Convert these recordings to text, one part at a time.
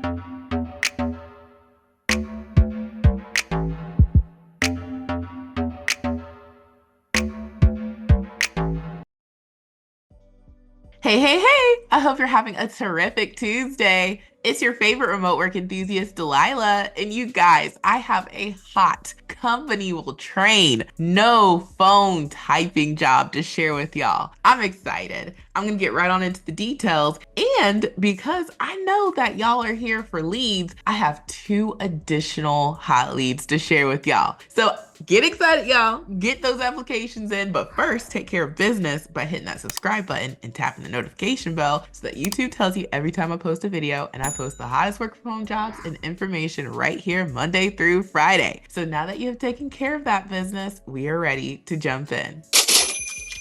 Hey, hey, hey! I hope you're having a terrific Tuesday. It's your favorite remote work enthusiast, Delilah. And you guys, I have a hot company will train, no phone typing job to share with y'all. I'm excited. I'm going to get right on into the details. And because I know that y'all are here for leads, I have two additional hot leads to share with y'all. So get excited, y'all. Get those applications in. But first, take care of business by hitting that subscribe button and tapping the notification bell so that YouTube tells you every time I post a video, and I post the hottest work from home jobs and information right here Monday through Friday. So now that you have taken care of that business, we are ready to jump in.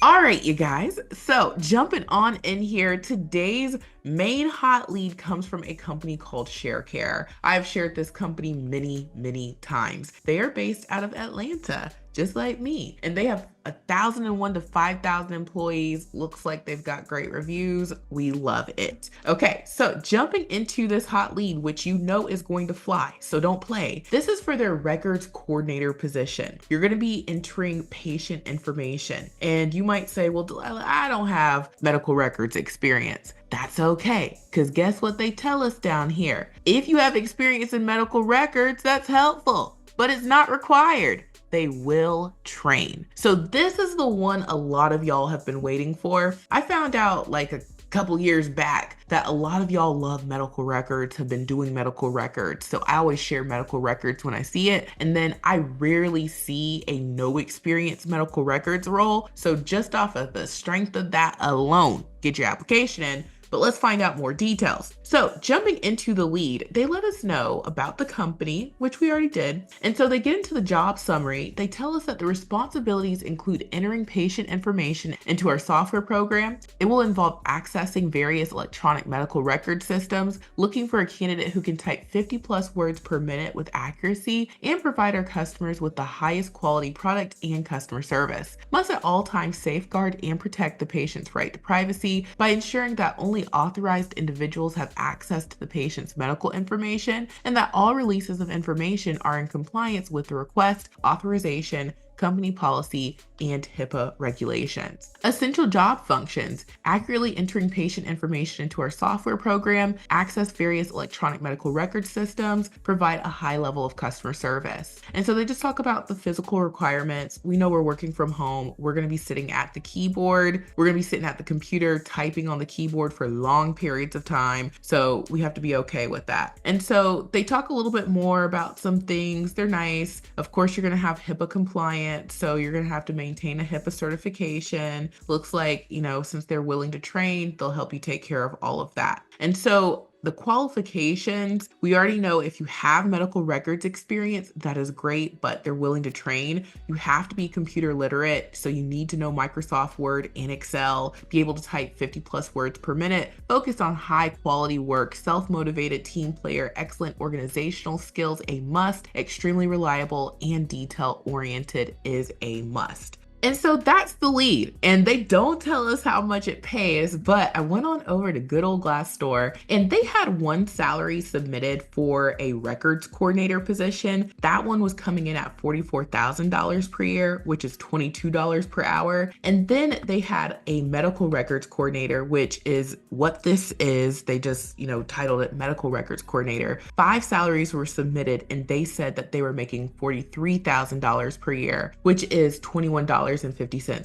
All right, you guys. So jumping on in here, today's main hot lead comes from a company called ShareCare. I've shared this company many times. They are based out of Atlanta, just like me, and they have 1,001 to 5,000 employees. Looks like they've got great reviews. We love it. Okay, so jumping into this hot lead, which you know is going to fly, so don't play. This is for their records coordinator position. You're going to be entering patient information, and you might say, well, Delilah, I don't have medical records experience. That's okay, because guess what they tell us down here? If you have experience in medical records, that's helpful, but it's not required. They will train. So this is the one a lot of y'all have been waiting for. I found out like a couple years back that a lot of y'all love medical records, have been doing medical records. So I always share medical records when I see it. And then I rarely see a no experience medical records role. So just off of the strength of that alone, get your application in. But let's find out more details. So jumping into the lead, they let us know about the company, which we already did. And so they get into the job summary. They tell us that the responsibilities include entering patient information into our software program. It will involve accessing various electronic medical record systems, looking for a candidate who can type 50+ words per minute with accuracy, and provide our customers with the highest quality product and customer service. Must at all times safeguard and protect the patient's right to privacy by ensuring that only authorized individuals have access to the patient's medical information, and that all releases of information are in compliance with the request, authorization, company policy, and HIPAA regulations. Essential job functions: accurately entering patient information into our software program, access various electronic medical record systems, provide a high level of customer service. And so they just talk about the physical requirements. We know we're working from home. We're going to be sitting at the keyboard. We're going to be sitting at the computer, typing on the keyboard for long periods of time. So we have to be okay with that. And so they talk a little bit more about some things. They're nice. Of course, you're going to have HIPAA compliance. So you're going to have to maintain a HIPAA certification. Looks like, since they're willing to train, they'll help you take care of all of that. And so the qualifications, we already know if you have medical records experience, that is great, but they're willing to train. You have to be computer literate. So you need to know Microsoft Word and Excel, be able to type 50+ words per minute, focus on high quality work, self-motivated team player, excellent organizational skills, a must, extremely reliable, and detail oriented is a must. And so that's the lead. And they don't tell us how much it pays, but I went on over to good old Glassdoor, and they had one salary submitted for a records coordinator position. That one was coming in at $44,000 per year, which is $22 per hour. And then they had a medical records coordinator, which is what this is. They just, titled it medical records coordinator. 5 salaries were submitted, and they said that they were making $43,000 per year, which is $21.50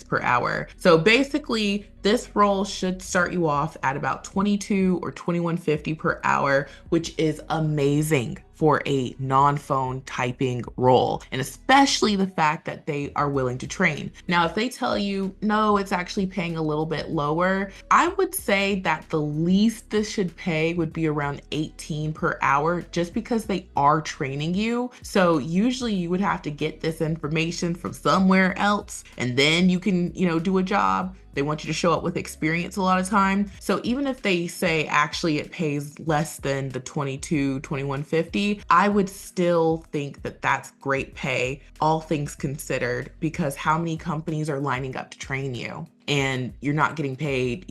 per hour. So basically, this role should start you off at about $22 or $21.50 per hour, which is amazing for a non-phone typing role, and especially the fact that they are willing to train. Now, if they tell you, no, it's actually paying a little bit lower, I would say that the least this should pay would be around $18 per hour, just because they are training you. So usually you would have to get this information from somewhere else, and then you can, do a job. They want you to show up with experience a lot of time. So even if they say actually it pays less than the $22, $21.50, I would still think that that's great pay, all things considered, because how many companies are lining up to train you? And you're not getting paid,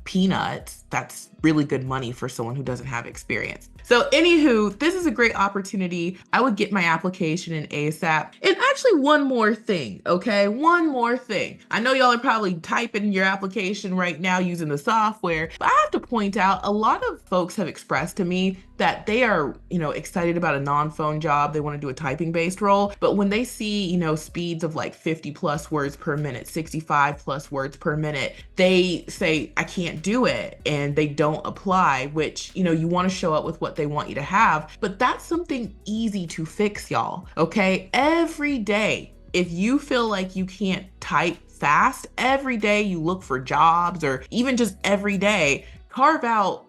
peanuts. That's really good money for someone who doesn't have experience. So anywho, this is a great opportunity. I would get my application in ASAP. And actually one more thing, okay? One more thing. I know y'all are probably typing your application right now using the software, but I have to point out a lot of folks have expressed to me that they are, excited about a non-phone job. They want to do a typing-based role, but when they see, speeds of like 50 plus words per minute, 65 plus words per minute, they say, I can't do it, and they don't apply, which, you want to show up with what they want you to have, but that's something easy to fix, y'all, okay? Every day, if you feel like you can't type fast, every day you look for jobs, or even just every day, carve out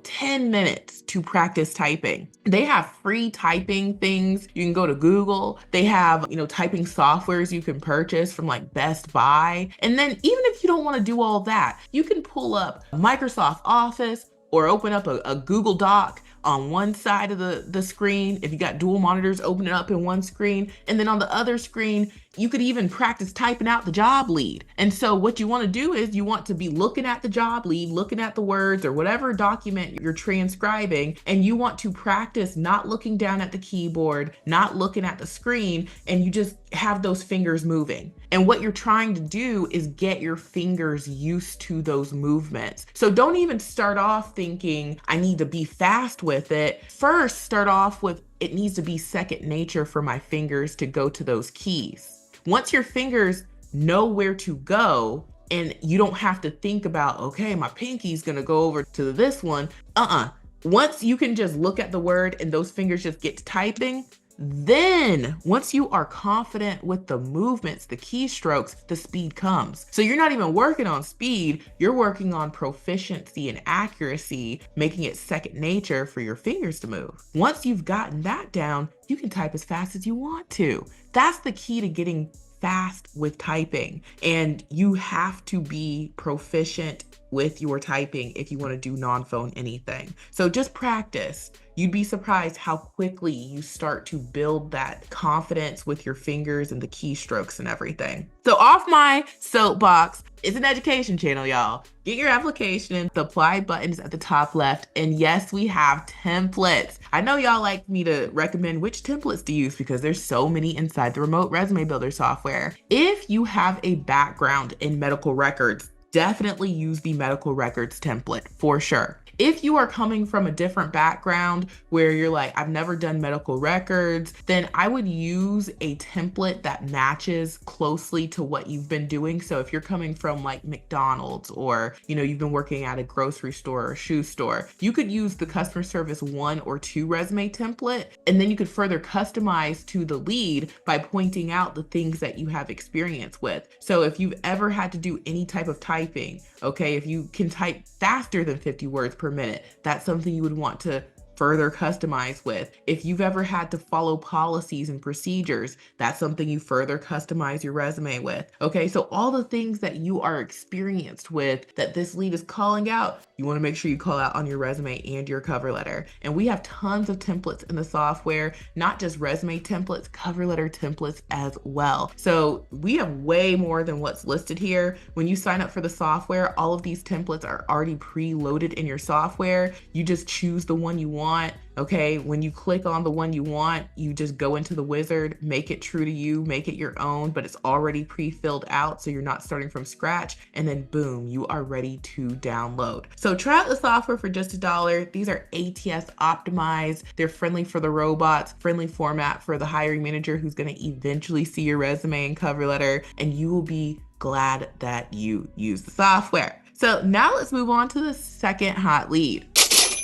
10 minutes to practice typing. They have free typing things. You can go to Google. They have, typing softwares you can purchase from like Best Buy. And then even if you don't want to do all that, you can pull up Microsoft Office or open up a Google Doc on one side of the screen. If you got dual monitors, open it up in one screen. And then on the other screen, you could even practice typing out the job lead. And so what you want to do is you want to be looking at the job lead, looking at the words or whatever document you're transcribing, and you want to practice not looking down at the keyboard, not looking at the screen, and you just have those fingers moving. And what you're trying to do is get your fingers used to those movements. So don't even start off thinking, I need to be fast with it. First, start off with, it needs to be second nature for my fingers to go to those keys. Once your fingers know where to go, and you don't have to think about, okay, my pinky's gonna go over to this one. Once you can just look at the word and those fingers just get to typing, then once you are confident with the movements, the keystrokes, the speed comes. So you're not even working on speed, you're working on proficiency and accuracy, making it second nature for your fingers to move. Once you've gotten that down, you can type as fast as you want to. That's the key to getting fast with typing. And you have to be proficient with your typing if you want to do non-phone anything. So just practice. You'd be surprised how quickly you start to build that confidence with your fingers and the keystrokes and everything. So off my soapbox, it's an education channel, y'all. Get your application in. The apply button is at the top left. And yes, we have templates. I know y'all like me to recommend which templates to use because there's so many inside the remote resume builder software. If you have a background in medical records, definitely use the medical records template for sure. If you are coming from a different background where you're like, I've never done medical records, then I would use a template that matches closely to what you've been doing. So if you're coming from like McDonald's or, you've been working at a grocery store or shoe store, you could use the customer service 1 or 2 resume template, and then you could further customize to the lead by pointing out the things that you have experience with. So if you've ever had to do any type of typing, okay, if you can type faster than 50 words per minute, that's something you would want to further customize with. If you've ever had to follow policies and procedures, that's something you further customize your resume with. Okay, so all the things that you are experienced with that this lead is calling out, you want to make sure you call out on your resume and your cover letter. And we have tons of templates in the software, not just resume templates, cover letter templates as well. So we have way more than what's listed here. When you sign up for the software, all of these templates are already preloaded in your software. You just choose the one you want. Okay, when you click on the one you want, you just go into the wizard, make it true to you, make it your own, but it's already pre-filled out, so you're not starting from scratch, and then boom, you are ready to download. So try out the software for just $1. These are ATS optimized. They're friendly for the robots, friendly format for the hiring manager who's going to eventually see your resume and cover letter, and you will be glad that you use the software. So now let's move on to the second hot lead.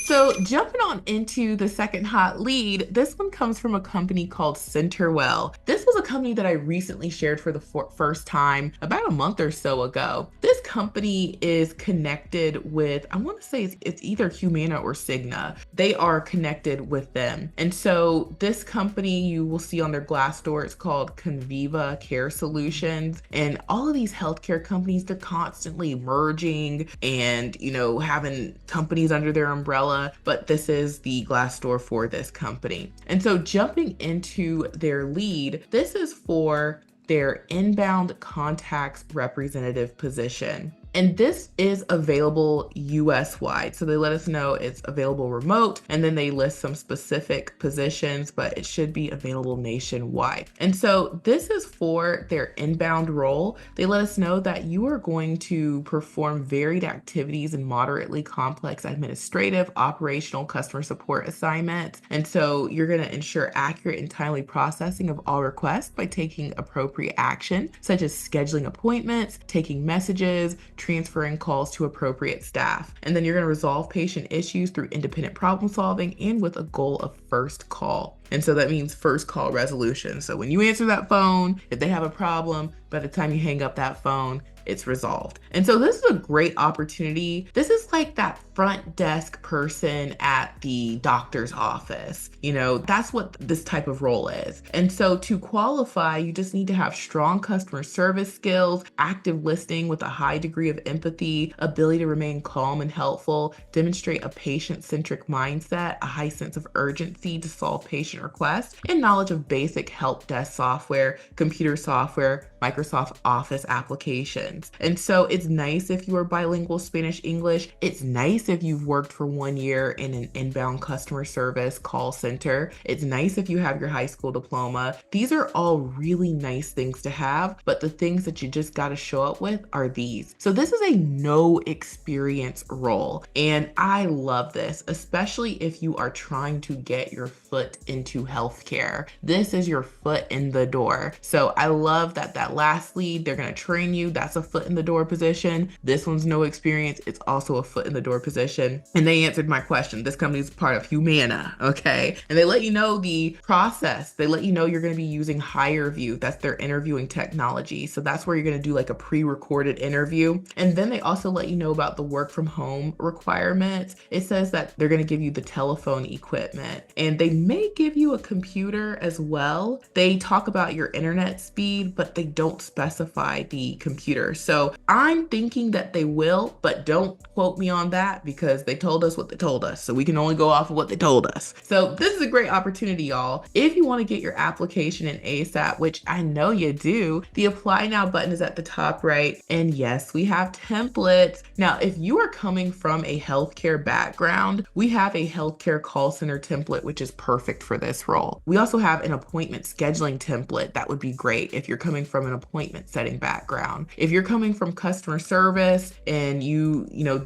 So jumping on into the second hot lead, this one comes from a company called Centerwell. This was a company that I recently shared for the first time about a month or so ago. This company is connected with, I want to say it's either Humana or Cigna. They are connected with them. And so this company, you will see on their Glassdoor, it's called Conviva Care Solutions. And all of these healthcare companies, they're constantly merging and, having companies under their umbrella. But this is the Glassdoor for this company. And so jumping into their lead, this is for their inbound contacts representative position. And this is available US wide. So they let us know it's available remote, and then they list some specific positions, but it should be available nationwide. And so this is for their inbound role. They let us know that you are going to perform varied activities and moderately complex administrative, operational, customer support assignments. And so you're going to ensure accurate and timely processing of all requests by taking appropriate action, such as scheduling appointments, taking messages, transferring calls to appropriate staff. And then you're going to resolve patient issues through independent problem solving and with a goal of first call. And so that means first call resolution. So when you answer that phone, if they have a problem, by the time you hang up that phone, it's resolved. And so this is a great opportunity. This is like that front desk person at the doctor's office. That's what this type of role is. And so to qualify, you just need to have strong customer service skills, active listening with a high degree of empathy, ability to remain calm and helpful, demonstrate a patient-centric mindset, a high sense of urgency to solve patient requests, and knowledge of basic help desk software, computer software, Microsoft Office applications. And so it's nice if you are bilingual Spanish English. It's nice if you've worked for 1 year in an inbound customer service call center. It's nice if you have your high school diploma. These are all really nice things to have, but the things that you just got to show up with are these. So this is a no experience role, and I love this, especially if you are trying to get your foot into healthcare. This is your foot in the door. So I love that last lead, they're going to train you. That's a foot in the door position. This one's no experience. It's also a foot in the door position. And they answered my question. This company is part of Humana, okay? And they let you know the process. They let you know you're going to be using HireVue. That's their interviewing technology. So that's where you're going to do like a pre-recorded interview. And then they also let you know about the work from home requirements. It says that they're going to give you the telephone equipment, and they may give you a computer as well. They talk about your internet speed, but they don't specify the computer. So I'm thinking that they will, but don't quote me on that because they told us what they told us. So we can only go off of what they told us. So this is a great opportunity, y'all. If you want to get your application in ASAP, which I know you do, the apply now button is at the top right. And yes, we have templates. Now, if you are coming from a healthcare background, we have a healthcare call center template, which is perfect for this role. We also have an appointment scheduling template that would be great if you're coming from an appointment setting background. If you're coming from customer service and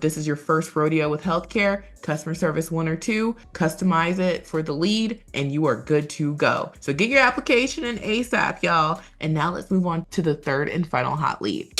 this is your first rodeo with healthcare, customer service 1 or 2, customize it for the lead, and you are good to go. So get your application in ASAP, y'all. And now let's move on to the third and final hot lead.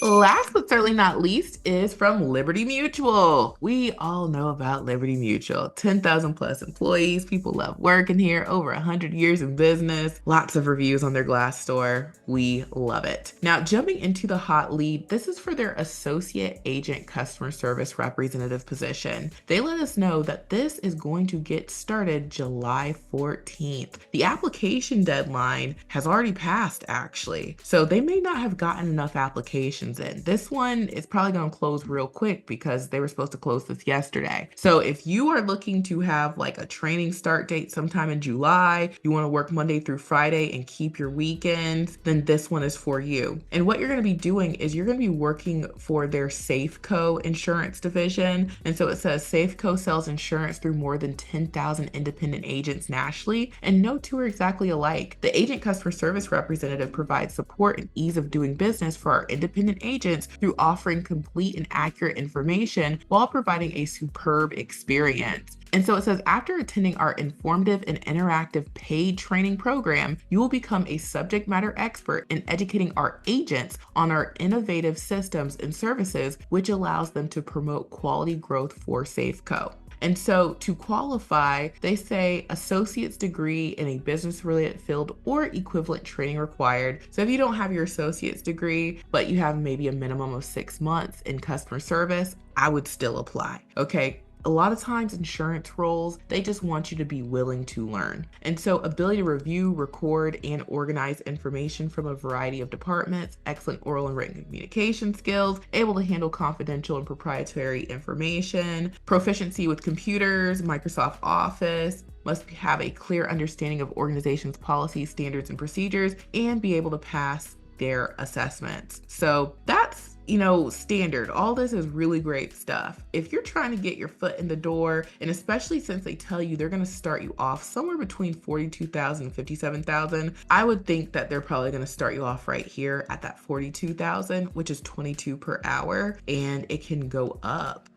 Last but certainly not least is from Liberty Mutual. We all know about Liberty Mutual. 10,000 plus employees. People love working here. Over 100 years in business. Lots of reviews on their Glassdoor. We love it. Now, jumping into the hot lead, this is for their associate agent customer service representative position. They let us know that this is going to get started July 14th. The application deadline has already passed, actually. So they may not have gotten enough applications in. This one is probably going to close real quick because they were supposed to close this yesterday. So if you are looking to have like a training start date sometime in July, you want to work Monday through Friday and keep your weekends, then this one is for you. And what you're going to be doing is you're going to be working for their Safeco insurance division. And so it says Safeco sells insurance through more than 10,000 independent agents nationally, and no two are exactly alike. The agent customer service representative provides support and ease of doing business for our independent agents through offering complete and accurate information while providing a superb experience. And so it says, after attending our informative and interactive paid training program, you will become a subject matter expert in educating our agents on our innovative systems and services, which allows them to promote quality growth for Safeco. And so to qualify, they say associate's degree in a business-related field or equivalent training required. So if you don't have your associate's degree, but you have maybe a minimum of 6 months in customer service, I would still apply, okay? A lot of times insurance roles, they just want you to be willing to learn. And so ability to review, record, and organize information from a variety of departments, excellent oral and written communication skills, able to handle confidential and proprietary information, proficiency with computers, Microsoft Office, must have a clear understanding of organization's policies, standards, and procedures, and be able to pass their assessments. So that's standard. All this is really great stuff. If you're trying to get your foot in the door, and especially since they tell you they're going to start you off somewhere between 42,000 and 57,000, I would think that they're probably going to start you off right here at that 42,000, which is 22 per hour, and it can go up.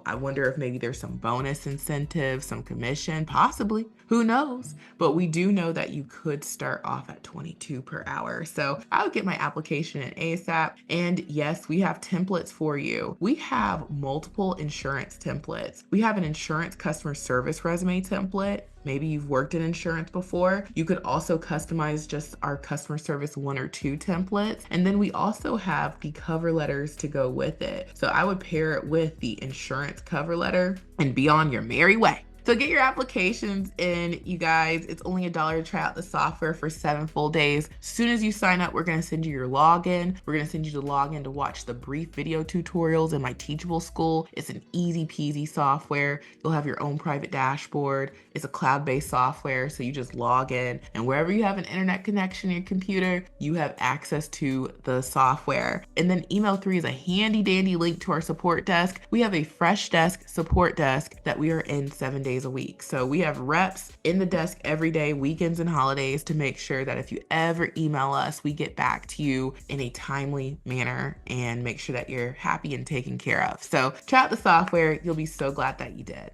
I wonder if maybe there's some bonus incentive, some commission, possibly. Who knows? But we do know that you could start off at 22 per hour. So I would get my application in ASAP. And yes, we have templates for you. We have multiple insurance templates. We have an insurance customer service resume template. Maybe you've worked in insurance before. You could also customize just our customer service 1 or 2 templates. And then we also have the cover letters to go with it. So I would pair it with the insurance cover letter and be on your merry way. So get your applications in, you guys. It's only $1 to try out the software for 7 full days. As soon as you sign up, we're going to send you your login. We're going to send you the login to watch the brief video tutorials in my Teachable School. It's an easy peasy software. You'll have your own private dashboard. It's a cloud-based software, so you just log in, and wherever you have an internet connection in your computer, you have access to the software. And then email 3 is a handy dandy link to our support desk. We have a fresh desk support desk that we are in 7 days a week. So we have reps in the desk every day, weekends and holidays, to make sure that if you ever email us, we get back to you in a timely manner and make sure that you're happy and taken care of. So try out the software. You'll be so glad that you did.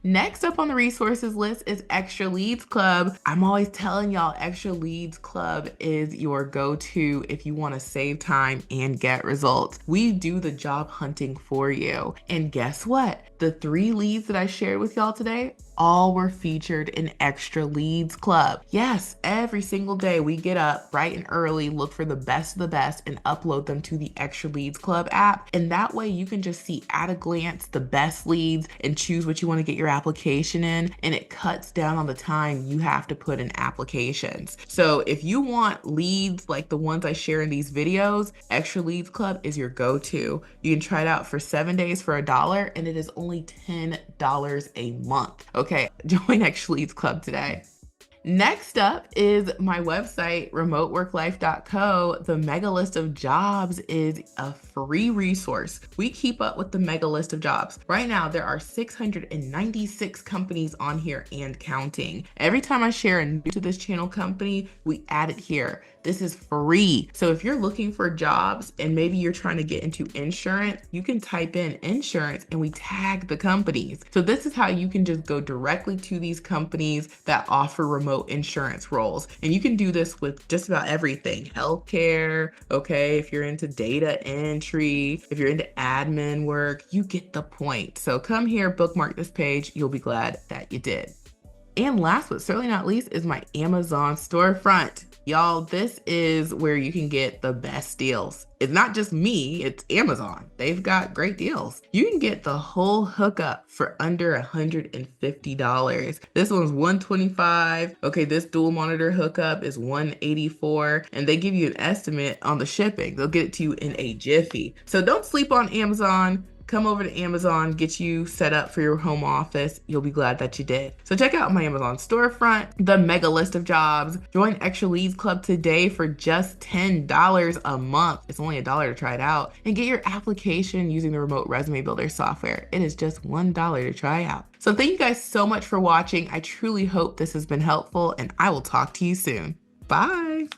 Next up on the resources list is Extra Leads Club. I'm always telling y'all Extra Leads Club is your go-to if you want to save time and get results. We do the job hunting for you. And guess what? The 3 leads that I shared with y'all today all were featured in Extra Leads Club. Yes, every single day we get up bright and early, look for the best of the best, and upload them to the Extra Leads Club app. And that way you can just see at a glance the best leads and choose what you want to get your application in. And it cuts down on the time you have to put in applications. So if you want leads like the ones I share in these videos, Extra Leads Club is your go-to. You can try it out for 7 days for $1, and it is only $10 a month. Okay, join Extra Leads Club today. Next up is my website, remoteworklife.co. The mega list of jobs is a free resource. We keep up with the mega list of jobs. Right now, there are 696 companies on here and counting. Every time I share a new to this channel company, we add it here. This is free. So if you're looking for jobs and maybe you're trying to get into insurance, you can type in insurance and we tag the companies. So this is how you can just go directly to these companies that offer remote insurance roles. And you can do this with just about everything. Healthcare, okay, if you're into data entry, if you're into admin work, you get the point. So come here, bookmark this page. You'll be glad that you did. And last but certainly not least is my Amazon storefront. Y'all, this is where you can get the best deals. It's not just me, it's Amazon. They've got great deals. You can get the whole hookup for under $150. This one's $125. Okay, this dual monitor hookup is $184, and they give you an estimate on the shipping. They'll get it to you in a jiffy. So don't sleep on Amazon. Come over to Amazon, get you set up for your home office. You'll be glad that you did. So check out my Amazon storefront, the mega list of jobs. Join Extra Leads Club today for just $10 a month. It's only $1 to try it out. And get your application using the Remote Resume Builder software. It is just $1 to try out. So thank you guys so much for watching. I truly hope this has been helpful, and I will talk to you soon. Bye.